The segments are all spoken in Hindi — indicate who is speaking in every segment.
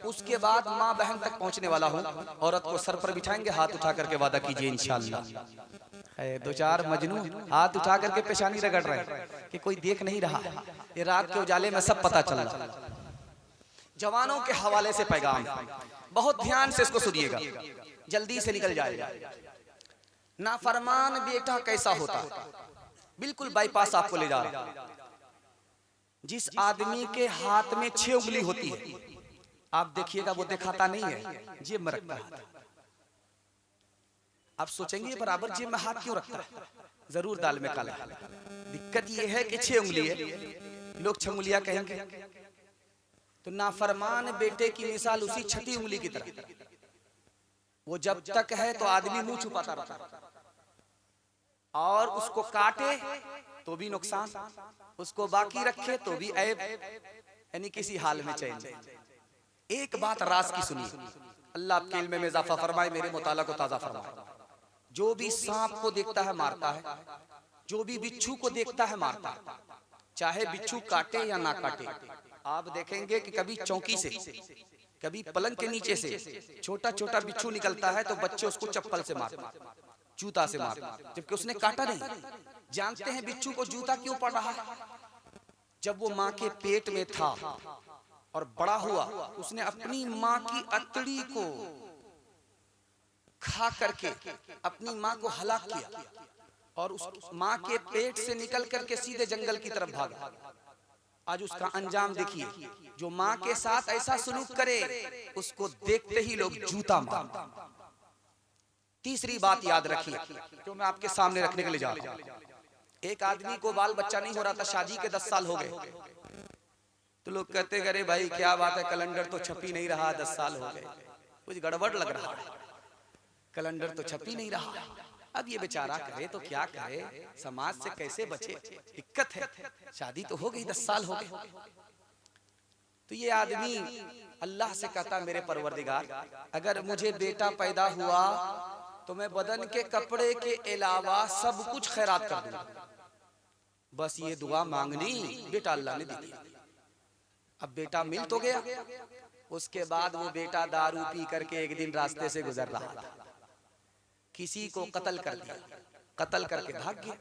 Speaker 1: उसके बाद माँ बहन तक पहुंचने वाला हूँ। औरत को सर पर बिठाएंगे, हाथ उठा करके वादा कीजिए इंशाअल्लाह। दो चार मजनू हाथ उठा करके पेशानी रगड़ रहे हैं कि कोई देख नहीं रहा है, ये रात के उजाले में सब पता चल रहा है। जवानों के हवाले से पैगाम, बहुत ध्यान से इसको सुनिएगा, जल्दी से निकल जाएगा। नाफरमान बेटा कैसा होता है, बिल्कुल बाईपास आपको ले जा रहा है। जिस आदमी के हाथ में 6 उंगली होती है, आप देखिएगा वो दिखाता नहीं है, जेब में रखता है। आप सोचेंगे बराबर जेब में हाथ क्यों रखता है, जरूर दाल में काला। दिक्कत ये है कि 6 उंगली है, लोग 6 उंगलियां कहेंगे। तो नाफरमान बेटे की मिसाल उसी 6ठी उंगली की तरह। वो जब तक है तो आदमी मुंह छुपाता रहता है, और उसको काटे तो भी नुकसान, उसको बाकी रखे तो भी ऐब, यानी किसी हाल में चैन नहीं। एक बात राज की सुनिए, अल्लाह आपके इल्म में इजाफा फरमाए, मेरे मुताला को ताजा फरमाए। जो भी सांप को देखता है मारता है, जो भी बिच्छू को देखता है मारता है, चाहे बिच्छू काटे या ना काटे। आप देखेंगे कि कभी चौकी से, कभी पलंग के नीचे से छोटा छोटा बिच्छू निकलता है तो बच्चे उसको चप्पल से मारते, जूता से मारते, जबकि उसने काटा नहीं। जानते हैं बिच्छू को जूता क्यों पड़ रहा है? जब वो माँ के पेट में था और बड़ा हुआ, उसने अपनी माँ की अतड़ी को खा करके अपनी माँ को हलाक किया और उस माँ के पेट से निकल करके सीधे जंगल की तरफ भागा। आज उसका अंजाम देखिए, जो माँ के साथ ऐसा सलूक करे उसको देखते ही लोग जूता मारते। तीसरी बात याद रखिए, जो मैं आपके सामने रखने के लिए जा रहा हूं। एक आदमी को बाल बच्चा नहीं हो रहा था, शादी के 10 साल हो गए, तो लोग कहते अरे भाई क्या बात है, कैलेंडर तो छप ही नहीं रहा, 10 साल हो गए, कुछ गड़बड़ लग रहा है, कैलेंडर तो छप ही नहीं रहा। अब ये बेचारा करे तो क्या करे, समाज से कैसे बचे, दिक्कत है। शादी तो हो गई, 10 साल हो गए। तो ये आदमी अल्लाह से कहता, मेरे परवरदिगार, अगर मुझे बेटा पैदा हुआ तो मैं बदन के कपड़े के अलावा सब कुछ खैरात कर दूंगा। बस ये दुआ मांगनी, बेटा अल्लाह ने दी दिया। अब बेटा मिल तो गया। उसके बाद वो बेटा दारू पी करके एक दिन रास्ते से गुजर रहा था, किसी को कत्ल कर दिया, कत्ल करके भाग गया,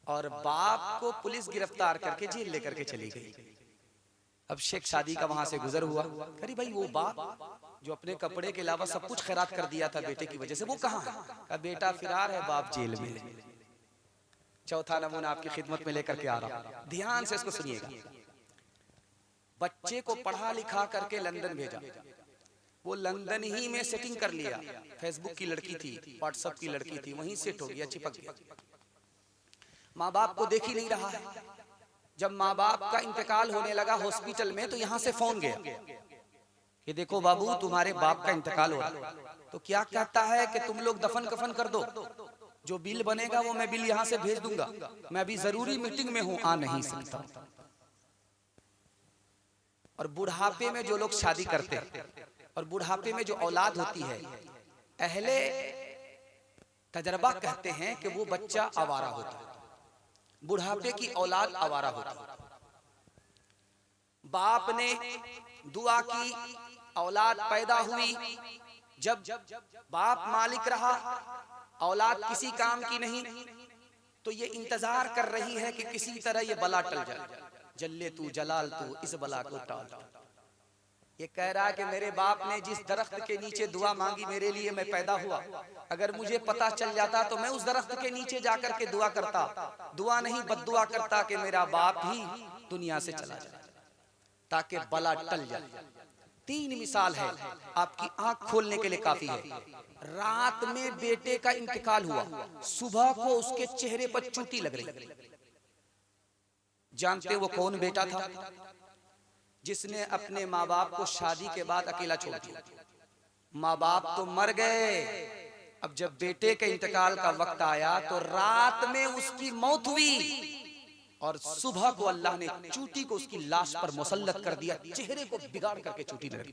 Speaker 1: और बाप को पुलिस गिरफ्तार करके जेल लेकर के चली गई। अब शेख शादी का वहां से गुजर हुआ, अरे भाई वो बाप जो अपने कपड़े के अलावा सब कुछ खैरात कर दिया था बेटे की वजह से, वो कहाँ है? बेटा फरार है, बाप जेल में है। चौथा नमूना आपकी खिदमत में लेकर के आ रहा हूं, ध्यान से इसको सुनिएगा। बच्चे को पढ़ा लिखा करके लंदन भेजा, वो लंदन ही में सेटिंग कर लिया, फेसबुक की लड़की थी, व्हाट्सएप की लड़की थी, वहीं सेट हो गया, चिपक गया। माँ बाप को देख ही नहीं रहा है। जब माँ बाप का इंतकाल होने लगा हॉस्पिटल में, तो यहाँ से फोन गया कि देखो बाबू तुम्हारे बाप का इंतकाल हो रहा। तो क्या कहता है कि तुम लोग दफन कफन कर दो, जो बिल बनेगा वो मैं बिल यहाँ से भेज दूंगा, मैं अभी जरूरी मीटिंग में हूँ, आ नहीं सकता। और बुढ़ापे में जो लोग शादी करते हैं और बुढ़ापे में जो औलाद होती है, अहले तजर्बा कहते हैं कि वो बच्चा आवारा होता है, बुढ़ापे की औलाद आवारा होती है। बाप ने दुआ की, औलाद पैदा हुई, जब बाप मालिक रहा, औलाद किसी काम की नहीं, तो ये इंतजार कर रही है कि किसी तरह ये बला टल जाए। जल्ले तू जलाल तू इस बला को टाल। ये कह रहा है कि मेरे बाप ने जिस दरख्त के नीचे दुआ मांगी मेरे लिए, मैं पैदा हुआ, अगर मुझे पता चल जाता तो मैं उस दरख्त के नीचे जाकर के दुआ करता, दुआ नहीं बद्दुआ करता कि मेरा बाप ही दुनिया से चला जाए ताकि बला टल जाए। 3 मिसाल है, आपकी आंख खोलने के लिए काफी है। रात में बेटे का इंतकाल हुआ, सुबह को उसके चेहरे पर चोटी लग रही। जानते वो कौन बेटा था? जिसने अपने माँ बाप को शादी के बाद अकेला छोड़ दिया। माँ बाप तो मर गए, अब जब बेटे के इंतकाल का वक्त आया तो रात में उसकी मौत हुई और सुबह को अल्लाह ने चूटी को उसकी लाश पर मुसल्लत कर दिया, चेहरे को बिगाड़ करके चूटी लग दी।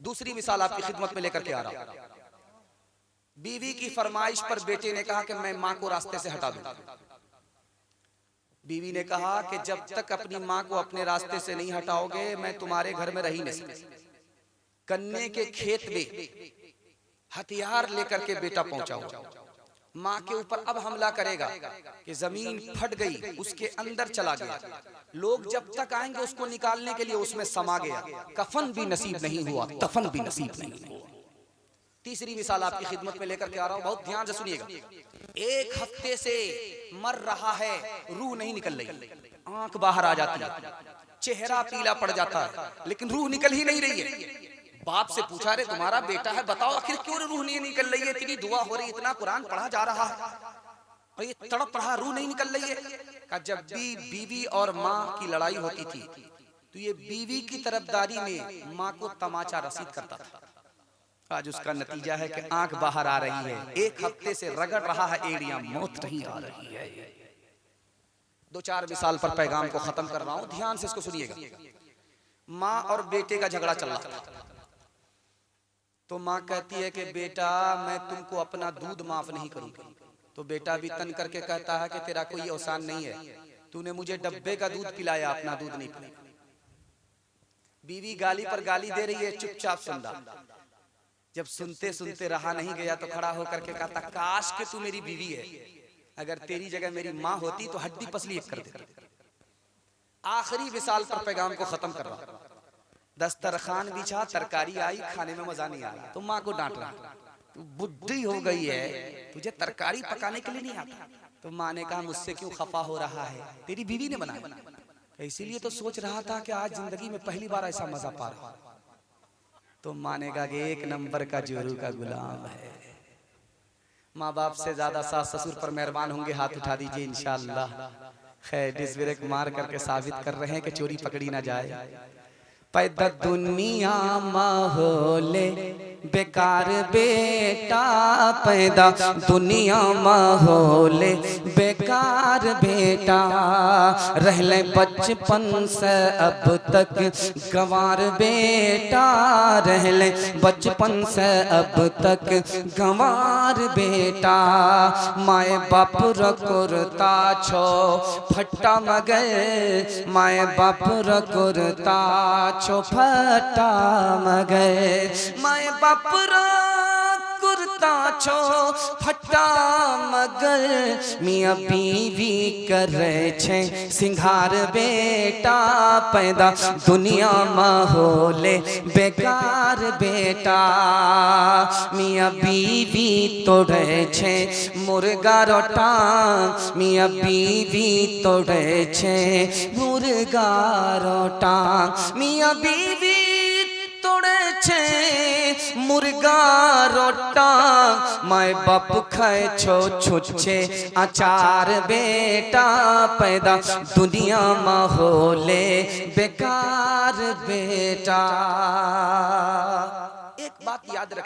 Speaker 1: दूसरी मिसाल आपकी खिदमत में लेकर के आ रहा हूं। बीवी की फरमाइश पर बेटे ने कहा कि मैं मां को रास्ते से हटा दूं। बीवी ने कहा कि जब तक अपनी माँ को अपने रास्ते से नहीं हटाओगे मैं तुम्हारे घर में रह ही नहीं सकती। गन्ने के खेत में हथियार लेकर के बेटा पहुंचा हुआ, माँ के ऊपर अब हमला करेगा कि जमीन फट गई, उसके अंदर चला गया। लोग जब तक आएंगे उसको निकालने के लिए उसमें समा गया, कफन भी नसीब नहीं हुआ, दफन भी नसीब नहीं हुआ। तीसरी मिसाल आपकी खिदमत में लेकर के आ रहा हूं, बहुत ध्यान से सुनिएगा। 1 हफ्ते से मर रहा है, रूह नहीं निकल रही, आंख बाहर आ जाती है, चेहरा पीला पड़ जाता है, लेकिन रूह निकल ही नहीं रही है। बाप से पूछा, रे तुम्हारा बेटा है, बताओ आखिर क्यों रूह नहीं निकल रही है? इतनी दुआ हो रही, इतना कुरान पढ़ा जा रहा है और ये तड़प रहा, रूह नहीं निकल रही है। कहा जब भी बीवी और माँ की लड़ाई होती थी तो ये बीवी की तरफदारी में माँ को तमाचा रसीद करता था। आज उसका नतीजा है कि आंख बाहर आ रही है, 1 हफ्ते से रगड़ रहा है एड़ियां, मौत नहीं आ रही है। 2-4 मिसाल पर पैगाम को खत्म कर रहा हूं, ध्यान से इसको सुनिएगा। माँ और बेटे का झगड़ा चल रहा था, तो माँ कहती है कि बेटा मैं तुमको अपना दूध माफ नहीं करूंगी। तो बेटा भी तन करके कहता है कि तेरा कोई एहसान नहीं है, तूने मुझे डब्बे का दूध पिलाया, अपना दूध नहीं पिलाया। बीवी गाली पर गाली दे रही है, चुपचाप सुन रहा। जब सुनते सुनते रहा नहीं गया तो खड़ा होकर के कहता, काश कि तू मेरी बीवी है, अगर तेरी जगह मेरी माँ होती तो हड्डी पसली एक कर देती। आखिरी मिसाल पर पैगाम को खत्म कर रहा। दस्तरखान बिछा, तरकारी आई, खाने में मजा नहीं आ रहा, तो माँ को डांट रहा, तू बुढ़ी हो गई है, तुझे तरकारी पकाने के लिए नहीं आता। तो माँ ने कहा मुझसे क्यों खफा हो रहा है, तेरी बीवी ने बनाया, इसीलिए तो सोच रहा था कि आज जिंदगी में पहली बार ऐसा मजा पा रहा। तो माँ ने कहा कि 1 नंबर का जोरू का गुलाम है। माँ बाप से ज्यादा सास ससुर पर मेहरबान होंगे, हाथ उठा दीजिए इंशाअल्लाह। खैर डिस ब्रेक मार करके साबित कर रहे हैं कि चोरी पकड़ी ना जाए। पैदा दुनिया माहौले बेकार बेटा, पैदा दुनिया माहौले बेकार बेटा, रह ले बचपन से अब तक गंवार बेटा, रह ले बचपन से अब तक गंवार बेटा। माए बाप रकुरता छो फट्टा मगर, माए बाप रकुरता छो फट्टा मगर, माए बाप कुर्ता छो फट्टा मगर, मियाँ बीवी करे छे सिंगार बेटा, पैदा दुनिया माहौले बेकार बेटा, मियाँ बीवी तोड़े छे मुर्गा रोटा, मियाँ बीवी तोड़े छे मुर्गा रोटा, मियाँ बीवी तोड़े छे मुर्गा रोटा, माए बाप खाए छो छुच्छे अचार बेटा, पैदा दुनिया माहौले बेकार बेटा। एक बात याद रख